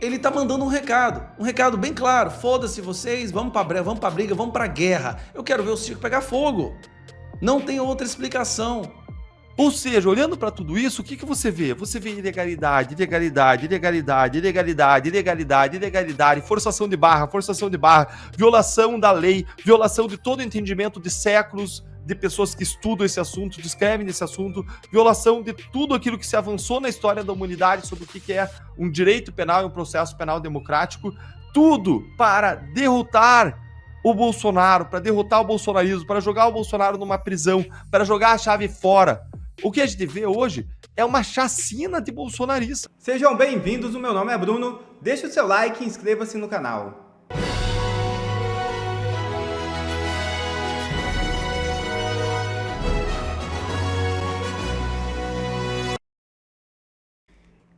ele tá mandando um recado bem claro. Foda-se vocês, vamos pra briga, vamos pra guerra. Eu quero ver o circo pegar fogo. Não tem outra explicação. Ou seja, olhando para tudo isso, o que você vê? Você vê ilegalidade, forçação de barra, violação da lei, violação de todo o entendimento de séculos de pessoas que estudam esse assunto, descrevem esse assunto, violação de tudo aquilo que se avançou na história da humanidade sobre o que é um direito penal e um processo penal democrático, tudo para derrotar o Bolsonaro, para derrotar o bolsonarismo, para jogar o Bolsonaro numa prisão, para jogar a chave fora. O que a gente vê hoje é uma chacina de bolsonaristas. Sejam bem-vindos, o meu nome é Bruno, deixe o seu like e inscreva-se no canal.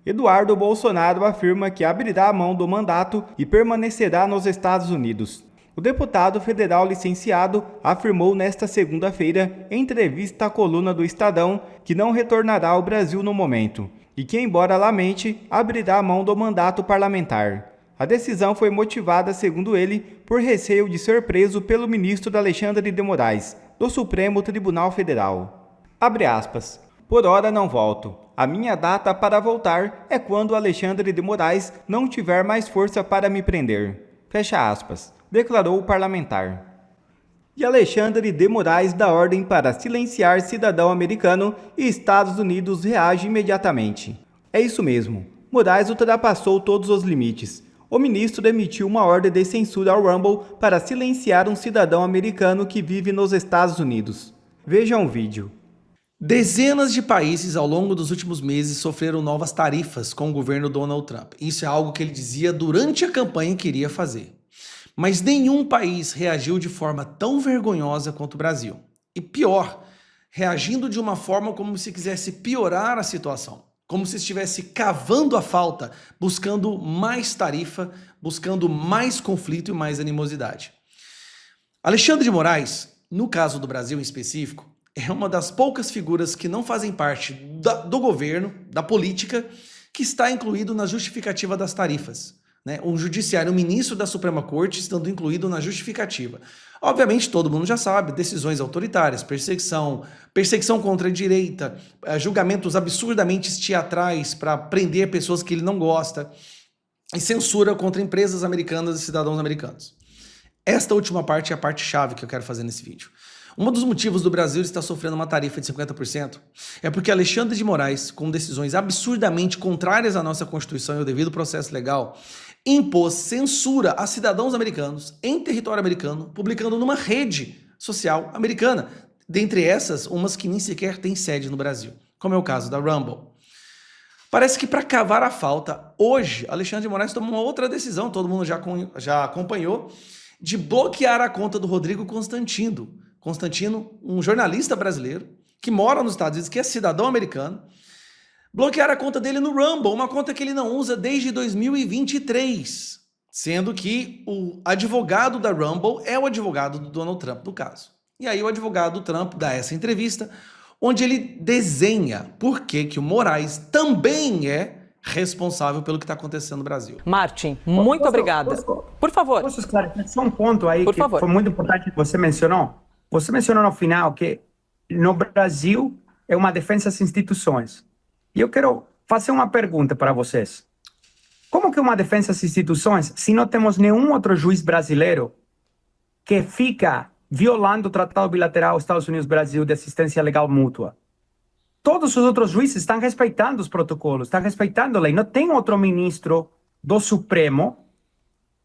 Eduardo Bolsonaro afirma que abrirá a mão do mandato e permanecerá nos Estados Unidos. O deputado federal licenciado afirmou nesta segunda-feira, em entrevista à coluna do Estadão, que não retornará ao Brasil no momento e que, embora lamente, abrirá a mão do mandato parlamentar. A decisão foi motivada, segundo ele, por receio de ser preso pelo ministro Alexandre de Moraes, do Supremo Tribunal Federal. Abre aspas. Por hora não volto. A minha data para voltar é quando Alexandre de Moraes não tiver mais força para me prender. Fecha aspas. Declarou o parlamentar. E Alexandre de Moraes dá ordem para silenciar cidadão americano e Estados Unidos reage imediatamente. É isso mesmo, Moraes ultrapassou todos os limites. O ministro emitiu uma ordem de censura ao Rumble para silenciar um cidadão americano que vive nos Estados Unidos. Vejam o vídeo. Dezenas de países ao longo dos últimos meses sofreram novas tarifas com o governo Donald Trump. Isso é algo que ele dizia durante a campanha que iria fazer. Mas nenhum país reagiu de forma tão vergonhosa quanto o Brasil. E pior, reagindo de uma forma como se quisesse piorar a situação. Como se estivesse cavando a falta, buscando mais tarifa, buscando mais conflito e mais animosidade. Alexandre de Moraes, no caso do Brasil em específico, é uma das poucas figuras que não fazem parte do governo, da política, que está incluído na justificativa das tarifas. Um judiciário, um ministro da Suprema Corte estando incluído na justificativa. Obviamente, todo mundo já sabe, decisões autoritárias, perseguição contra a direita, julgamentos absurdamente teatrais para prender pessoas que ele não gosta, e censura contra empresas americanas e cidadãos americanos. Esta última parte é a parte chave que eu quero fazer nesse vídeo. Um dos motivos do Brasil estar sofrendo uma tarifa de 50% é porque Alexandre de Moraes, com decisões absurdamente contrárias à nossa Constituição e ao devido processo legal, impôs censura a cidadãos americanos em território americano, publicando numa rede social americana, dentre essas, umas que nem sequer têm sede no Brasil, como é o caso da Rumble. Parece que para cavar a falta, hoje, Alexandre de Moraes tomou uma outra decisão, todo mundo já acompanhou, de bloquear a conta do Rodrigo Constantino, um jornalista brasileiro que mora nos Estados Unidos, que é cidadão americano, bloquear a conta dele no Rumble, uma conta que ele não usa desde 2023, sendo que o advogado da Rumble é o advogado do Donald Trump, no caso. E aí o advogado do Trump dá essa entrevista, onde ele desenha por que o Moraes também é responsável pelo que está acontecendo no Brasil. Martin, muito obrigada. Por favor. Posso esclarecer só um ponto aí Por que favor. foi muito importante que você mencionou? Você mencionou no final que no Brasil é uma defesa às instituições. E eu quero fazer uma pergunta para vocês. Como que uma defesa às instituições se não temos nenhum outro juiz brasileiro que fica violando o Tratado Bilateral Estados Unidos-Brasil de assistência legal mútua? Todos os outros juízes estão respeitando os protocolos, estão respeitando a lei. Não tem outro ministro do Supremo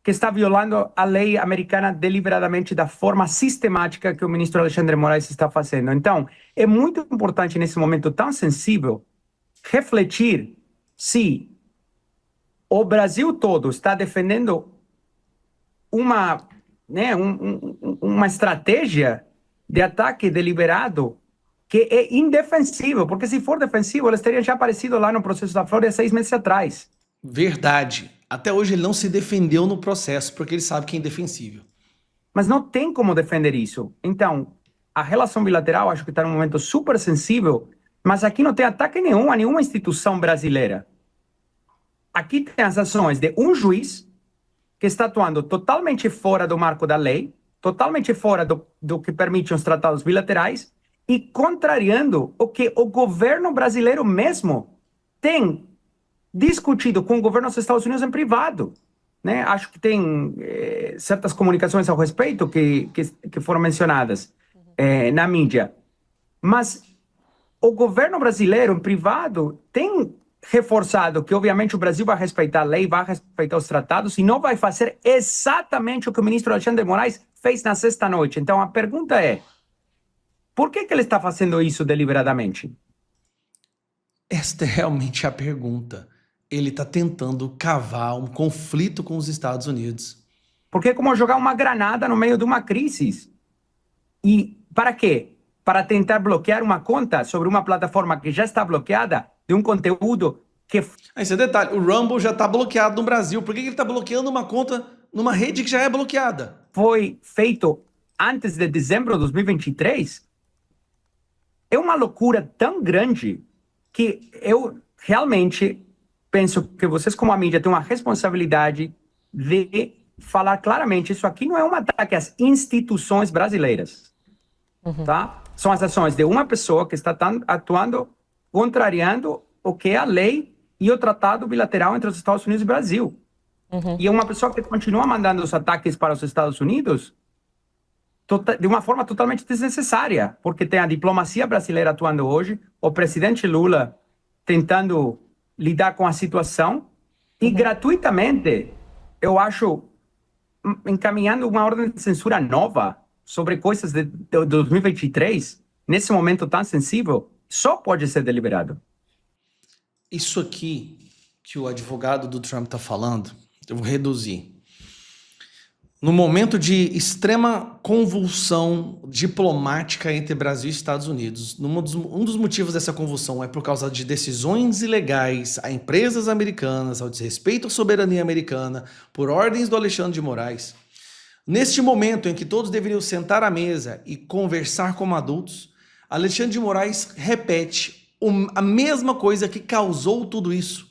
que está violando a lei americana deliberadamente da forma sistemática que o ministro Alexandre de Moraes está fazendo. Então, é muito importante nesse momento tão sensível refletir se o Brasil todo está defendendo uma estratégia de ataque deliberado que é indefensível, porque se for defensivo, eles teriam já aparecido lá no processo da Flórida 6 meses atrás. Verdade. Até hoje ele não se defendeu no processo, porque ele sabe que é indefensível. Mas não tem como defender isso. Então, a relação bilateral acho que está num momento super sensível, mas aqui não tem ataque nenhum a nenhuma instituição brasileira. aqui tem as ações de um juiz que está atuando totalmente fora do marco da lei, totalmente fora do que permitem os tratados bilaterais e contrariando o que o governo brasileiro mesmo tem discutido com o governo dos Estados Unidos em privado. Né? Acho que tem certas comunicações ao respeito que foram mencionadas na mídia. Mas o governo brasileiro, em privado, tem reforçado que, obviamente, o Brasil vai respeitar a lei, vai respeitar os tratados e não vai fazer exatamente o que o ministro Alexandre de Moraes fez na sexta-noite. Então, a pergunta é, por que ele está fazendo isso deliberadamente? Esta é realmente a pergunta. Ele está tentando cavar um conflito com os Estados Unidos. Porque é como jogar uma granada no meio de uma crise. E para quê? Para tentar bloquear uma conta sobre uma plataforma que já está bloqueada de um conteúdo que... Esse é detalhe, o Rumble já está bloqueado no Brasil. Por que ele está bloqueando uma conta numa rede que já é bloqueada? Foi feito antes de dezembro de 2023. É uma loucura tão grande que eu realmente penso que vocês, como a mídia, têm uma responsabilidade de falar claramente, isso aqui não é um ataque às instituições brasileiras, tá? São as ações de uma pessoa que está atuando, contrariando o que é a lei e o tratado bilateral entre os Estados Unidos e o Brasil. E é uma pessoa que continua mandando os ataques para os Estados Unidos de uma forma totalmente desnecessária, porque tem a diplomacia brasileira atuando hoje, o presidente Lula tentando lidar com a situação e gratuitamente, eu acho, encaminhando uma ordem de censura nova sobre coisas de 2023, nesse momento tão sensível, só pode ser deliberado. Isso aqui que o advogado do Trump está falando, eu vou reduzir. No momento de extrema convulsão diplomática entre Brasil e Estados Unidos, um dos motivos dessa convulsão é por causa de decisões ilegais a empresas americanas, ao desrespeito à soberania americana, por ordens do Alexandre de Moraes. Neste momento em que todos deveriam sentar à mesa e conversar como adultos, Alexandre de Moraes repete a mesma coisa que causou tudo isso,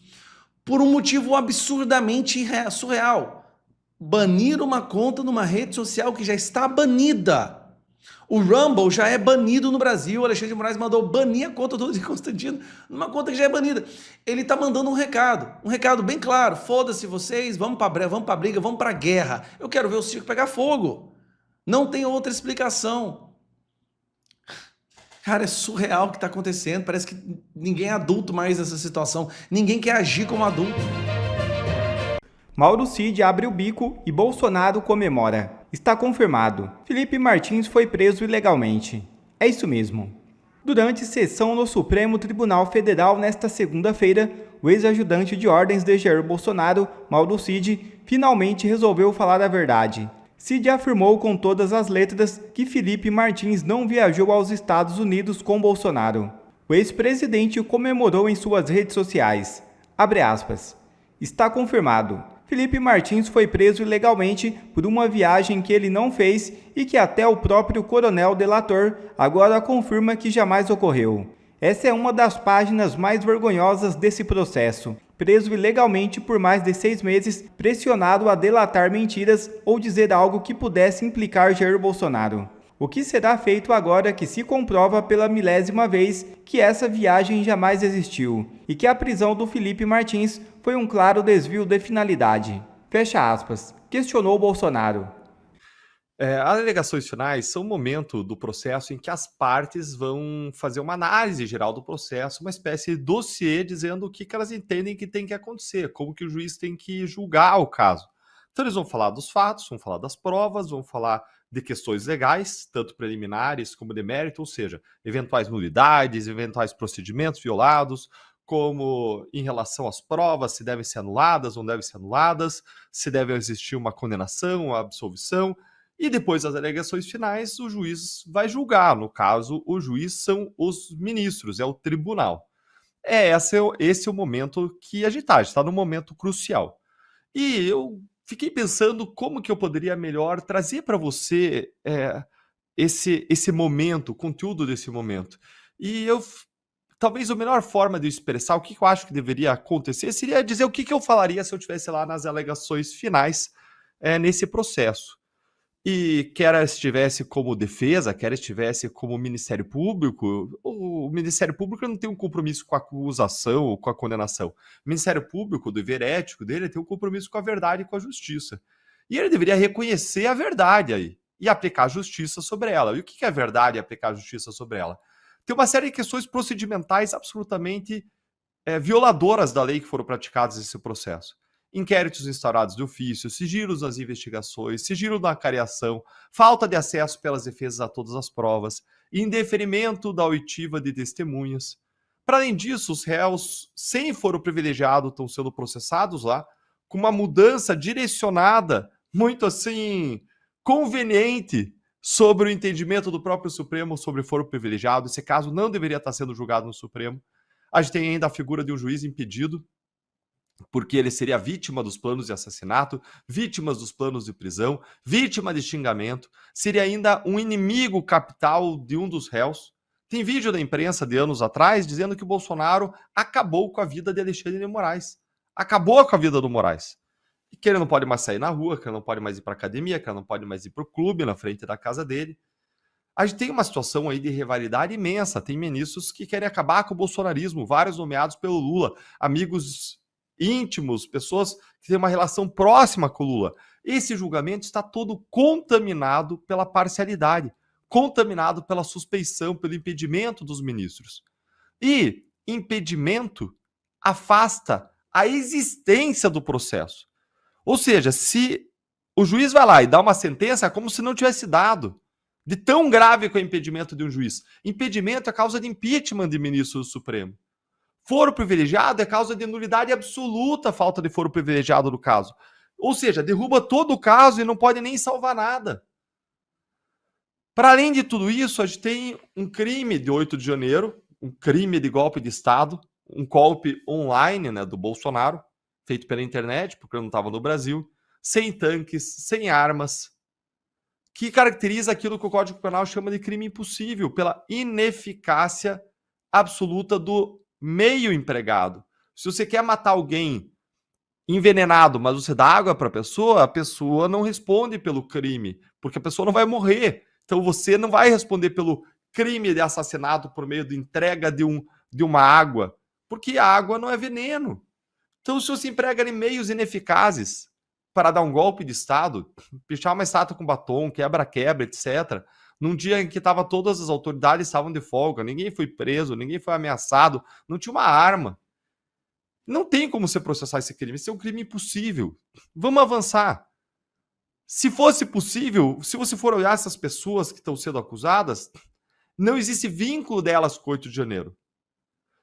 por um motivo absurdamente surreal. Banir uma conta numa rede social que já está banida. O Rumble já é banido no Brasil. O Alexandre de Moraes mandou banir a conta do Constantino numa conta que já é banida. Ele está mandando um recado bem claro. Foda-se vocês, vamos para briga, vamos para guerra. Eu quero ver o circo pegar fogo. Não tem outra explicação. Cara, é surreal o que está acontecendo. Parece que ninguém é adulto mais nessa situação. Ninguém quer agir como adulto. Mauro Cid abre o bico e Bolsonaro comemora. Está confirmado. Felipe Martins foi preso ilegalmente. É isso mesmo. Durante sessão no Supremo Tribunal Federal nesta segunda-feira, o ex-ajudante de ordens de Jair Bolsonaro, Mauro Cid, finalmente resolveu falar a verdade. Cid afirmou com todas as letras que Felipe Martins não viajou aos Estados Unidos com Bolsonaro. O ex-presidente comemorou em suas redes sociais. Abre aspas. Está confirmado. Felipe Martins foi preso ilegalmente por uma viagem que ele não fez e que até o próprio coronel delator agora confirma que jamais ocorreu. Essa é uma das páginas mais vergonhosas desse processo. Preso ilegalmente por mais de 6 meses, pressionado a delatar mentiras ou dizer algo que pudesse implicar Jair Bolsonaro. O que será feito agora que se comprova pela milésima vez que essa viagem jamais existiu e que a prisão do Felipe Martins foi um claro desvio de finalidade? Fecha aspas. Questionou Bolsonaro. As alegações finais são um momento do processo em que as partes vão fazer uma análise geral do processo, uma espécie de dossiê dizendo o que elas entendem que tem que acontecer, como que o juiz tem que julgar o caso. Então eles vão falar dos fatos, vão falar das provas, vão falar de questões legais, tanto preliminares como de mérito, ou seja, eventuais nulidades, eventuais procedimentos violados, como em relação às provas, se devem ser anuladas ou não devem ser anuladas, se deve existir uma condenação, uma absolvição, e depois das alegações finais, o juiz vai julgar. No caso, o juiz são os ministros, é o tribunal. Esse é o momento que a gente está num momento crucial. E eu fiquei pensando como que eu poderia melhor trazer para você esse momento, o conteúdo desse momento. E eu talvez a melhor forma de eu expressar o que eu acho que deveria acontecer seria dizer o que eu falaria se eu estivesse lá nas alegações finais nesse processo. E quer estivesse como defesa, quer estivesse como Ministério Público, o Ministério Público não tem um compromisso com a acusação ou com a condenação. O Ministério Público, o dever ético dele, tem um compromisso com a verdade e com a justiça. E ele deveria reconhecer a verdade aí e aplicar justiça sobre ela. E o que é verdade e aplicar justiça sobre ela? Tem uma série de questões procedimentais absolutamente violadoras da lei que foram praticadas nesse processo. Inquéritos instaurados de ofício, sigilos nas investigações, sigilo na cariação, falta de acesso pelas defesas a todas as provas, indeferimento da oitiva de testemunhas. Para além disso, os réus, sem foro privilegiado, estão sendo processados lá, com uma mudança direcionada, muito assim, conveniente, sobre o entendimento do próprio Supremo sobre foro privilegiado. Esse caso não deveria estar sendo julgado no Supremo. A gente tem ainda a figura de um juiz impedido, porque ele seria vítima dos planos de assassinato, vítimas dos planos de prisão, vítima de xingamento, seria ainda um inimigo capital de um dos réus. Tem vídeo da imprensa de anos atrás dizendo que o Bolsonaro acabou com a vida de Alexandre de Moraes. Acabou com a vida do Moraes. E que ele não pode mais sair na rua, que ele não pode mais ir para academia, que ele não pode mais ir para o clube na frente da casa dele. A gente tem uma situação aí de rivalidade imensa. Tem ministros que querem acabar com o bolsonarismo, vários nomeados pelo Lula, amigos íntimos, pessoas que têm uma relação próxima com o Lula. Esse julgamento está todo contaminado pela parcialidade, contaminado pela suspeição, pelo impedimento dos ministros. E impedimento afasta a existência do processo. Ou seja, se o juiz vai lá e dá uma sentença, é como se não tivesse dado. De tão grave que é o impedimento de um juiz. Impedimento é causa de impeachment de ministro do Supremo. Foro privilegiado é causa de nulidade absoluta, falta de foro privilegiado no caso. Ou seja, derruba todo o caso e não pode nem salvar nada. Para além de tudo isso, a gente tem um crime de 8 de janeiro, um crime de golpe de Estado, um golpe online, né, do Bolsonaro, feito pela internet, porque eu não estava no Brasil, sem tanques, sem armas, que caracteriza aquilo que o Código Penal chama de crime impossível, pela ineficácia absoluta do meio empregado. Se você quer matar alguém envenenado, mas você dá água para a pessoa não responde pelo crime, porque a pessoa não vai morrer. Então você não vai responder pelo crime de assassinato por meio de entrega de uma água, porque a água não é veneno. Então se você emprega em meios ineficazes para dar um golpe de Estado, pichar uma estátua com batom, quebra-quebra, etc., num dia em que todas as autoridades estavam de folga, ninguém foi preso, ninguém foi ameaçado, não tinha uma arma. Não tem como você processar esse crime, isso é um crime impossível. Vamos avançar. Se fosse possível, se você for olhar essas pessoas que estão sendo acusadas, não existe vínculo delas com 8 de janeiro.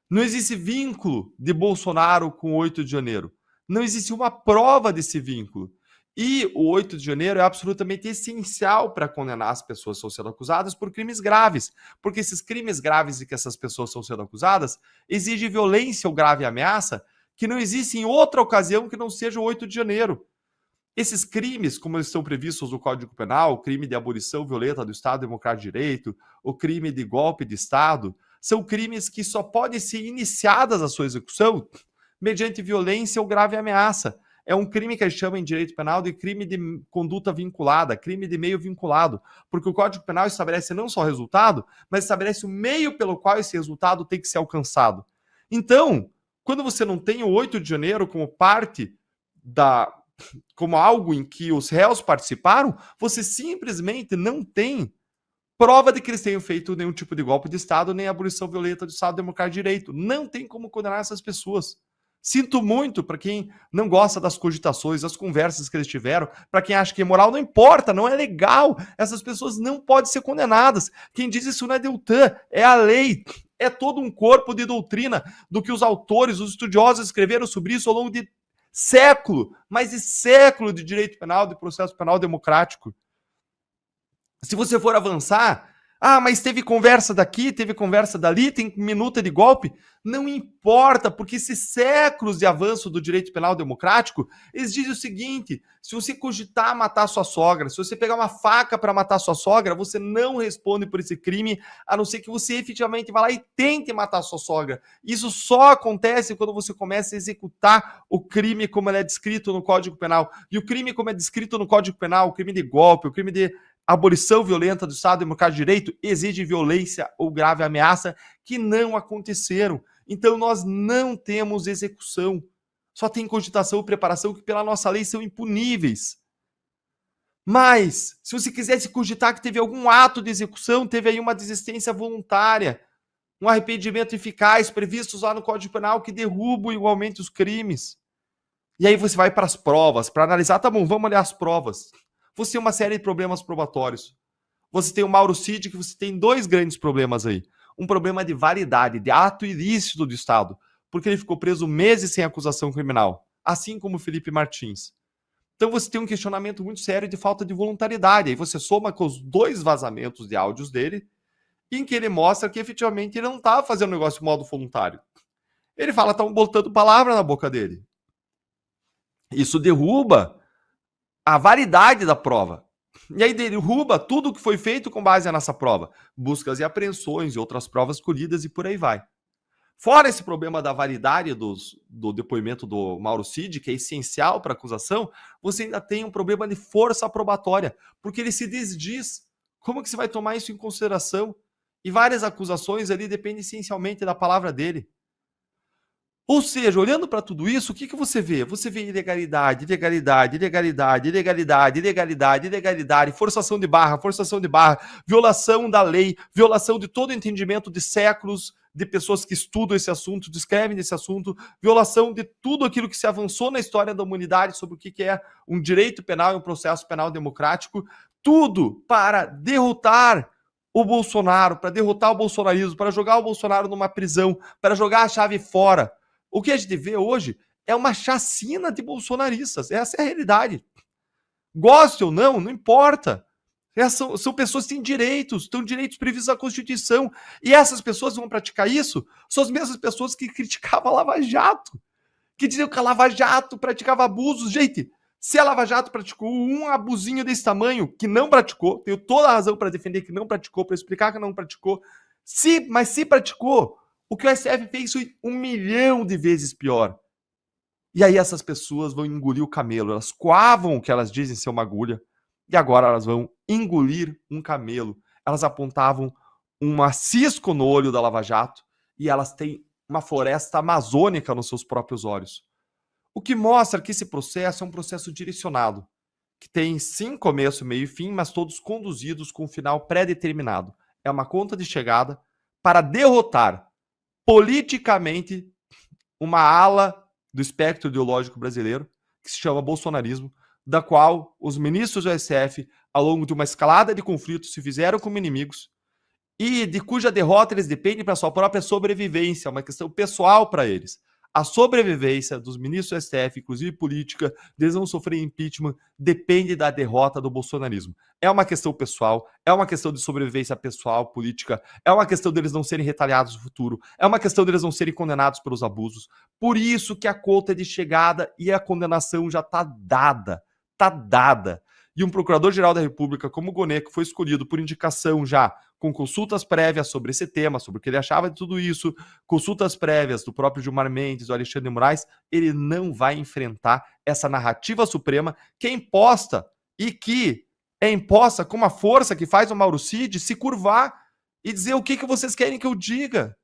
Não existe vínculo de Bolsonaro com 8 de janeiro. Não existe uma prova desse vínculo. E o 8 de janeiro é absolutamente essencial para condenar as pessoas que estão sendo acusadas por crimes graves. Porque esses crimes graves de que essas pessoas estão sendo acusadas exigem violência ou grave ameaça que não existe em outra ocasião que não seja o 8 de janeiro. Esses crimes, como eles estão previstos no Código Penal, o crime de abolição violenta do Estado Democrático de Direito, o crime de golpe de Estado, são crimes que só podem ser iniciadas a sua execução mediante violência ou grave ameaça. É um crime que a gente chama em direito penal de crime de conduta vinculada, crime de meio vinculado, porque o Código Penal estabelece não só o resultado, mas estabelece o meio pelo qual esse resultado tem que ser alcançado. Então, quando você não tem o 8 de janeiro como parte como algo em que os réus participaram, você simplesmente não tem prova de que eles tenham feito nenhum tipo de golpe de Estado, nem abolição violenta do Estado Democrático de Direito. Não tem como condenar essas pessoas. Sinto muito para quem não gosta das cogitações, das conversas que eles tiveram, para quem acha que é moral, não importa, não é legal. Essas pessoas não podem ser condenadas. Quem diz isso não é Deltan, é a lei. É todo um corpo de doutrina do que os autores, os estudiosos escreveram sobre isso ao longo de século, mais de século de direito penal, de processo penal democrático. Se você for avançar, Ah, mas teve conversa daqui, teve conversa dali, tem minuta de golpe. Não importa, porque esses séculos de avanço do direito penal democrático, eles dizem o seguinte: se você cogitar matar sua sogra, se você pegar uma faca para matar sua sogra, você não responde por esse crime, a não ser que você efetivamente vá lá e tente matar sua sogra. Isso só acontece quando você começa a executar o crime como ele é descrito no Código Penal. E o crime como é descrito no Código Penal, o crime de golpe, o crime de abolição violenta do Estado Democrático de Direito, exige violência ou grave ameaça que não aconteceram. Então nós não temos execução. Só tem cogitação e preparação que pela nossa lei são impuníveis. Mas, se você quisesse cogitar que teve algum ato de execução, teve aí uma desistência voluntária, um arrependimento eficaz previstos lá no Código Penal que derrubam igualmente os crimes. E aí você vai para as provas, para analisar, tá bom, vamos olhar as provas. Você tem uma série de problemas probatórios. Você tem o Mauro Cid, que você tem dois grandes problemas aí. Um problema de validade, de ato ilícito do Estado, porque ele ficou preso meses sem acusação criminal, assim como o Felipe Martins. Então você tem um questionamento muito sério de falta de voluntariedade. Aí você soma com os dois vazamentos de áudios dele, em que ele mostra que efetivamente ele não estava fazendo o negócio de modo voluntário. Ele fala, estão botando palavra na boca dele. Isso derruba a validade da prova. E aí derruba tudo que foi feito com base nessa prova. Buscas e apreensões e outras provas colhidas e por aí vai. Fora esse problema da validade do depoimento do Mauro Cid, que é essencial para a acusação, você ainda tem um problema de força probatória, porque ele se desdiz. Como que você vai tomar isso em consideração? E várias acusações ali dependem essencialmente da palavra dele. Ou seja, olhando para tudo isso, o que você vê? Você vê ilegalidade, forçação de barra, violação da lei, violação de todo o entendimento de séculos de pessoas que estudam esse assunto, descrevem esse assunto, violação de tudo aquilo que se avançou na história da humanidade sobre o que é um direito penal e um processo penal democrático, tudo para derrotar o Bolsonaro, para derrotar o bolsonarismo, para jogar o Bolsonaro numa prisão, para jogar a chave fora. O que a gente vê hoje é uma chacina de bolsonaristas. Essa é a realidade. Goste ou não, não importa. São pessoas que têm direitos previstos na Constituição. E essas pessoas vão praticar isso? São as mesmas pessoas que criticavam a Lava Jato. Que diziam que a Lava Jato praticava abusos. Gente, se a Lava Jato praticou um abusinho desse tamanho, que não praticou, tenho toda a razão para defender que não praticou, para explicar que não praticou. Mas se praticou, o que o STF fez foi 1 milhão de vezes pior. E aí essas pessoas vão engolir o camelo. Elas coavam o que elas dizem ser uma agulha. E agora elas vão engolir um camelo. Elas apontavam uma cisco no olho da Lava Jato. E elas têm uma floresta amazônica nos seus próprios olhos. O que mostra que esse processo é um processo direcionado. Que tem sim começo, meio e fim, mas todos conduzidos com um final pré-determinado. É uma conta de chegada para derrotar politicamente uma ala do espectro ideológico brasileiro, que se chama bolsonarismo, da qual os ministros do STF, ao longo de uma escalada de conflitos, se fizeram como inimigos e de cuja derrota eles dependem para sua própria sobrevivência, é uma questão pessoal para eles. A sobrevivência dos ministros do STF, inclusive política, deles não sofrerem impeachment, depende da derrota do bolsonarismo. É uma questão pessoal, é uma questão de sobrevivência pessoal, política, é uma questão deles não serem retaliados no futuro, é uma questão deles não serem condenados pelos abusos. Por isso que a conta é de chegada e a condenação já está dada. Está dada. E um procurador-geral da República como o Goneco foi escolhido por indicação já, com consultas prévias sobre esse tema, sobre o que ele achava de tudo isso, consultas prévias do próprio Gilmar Mendes, do Alexandre de Moraes, ele não vai enfrentar essa narrativa suprema que é imposta e que é imposta com uma força que faz o Mauro Cid se curvar e dizer o que vocês querem que eu diga.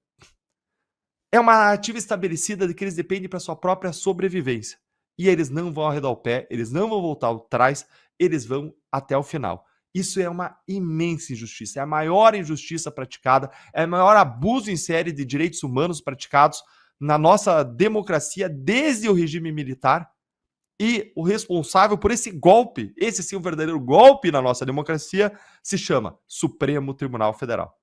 É uma narrativa estabelecida de que eles dependem para sua própria sobrevivência. E eles não vão arredar o pé, eles não vão voltar atrás, eles vão até o final. Isso é uma imensa injustiça, é a maior injustiça praticada, é o maior abuso em série de direitos humanos praticados na nossa democracia desde o regime militar. E o responsável por esse golpe, esse sim um verdadeiro golpe na nossa democracia, se chama Supremo Tribunal Federal.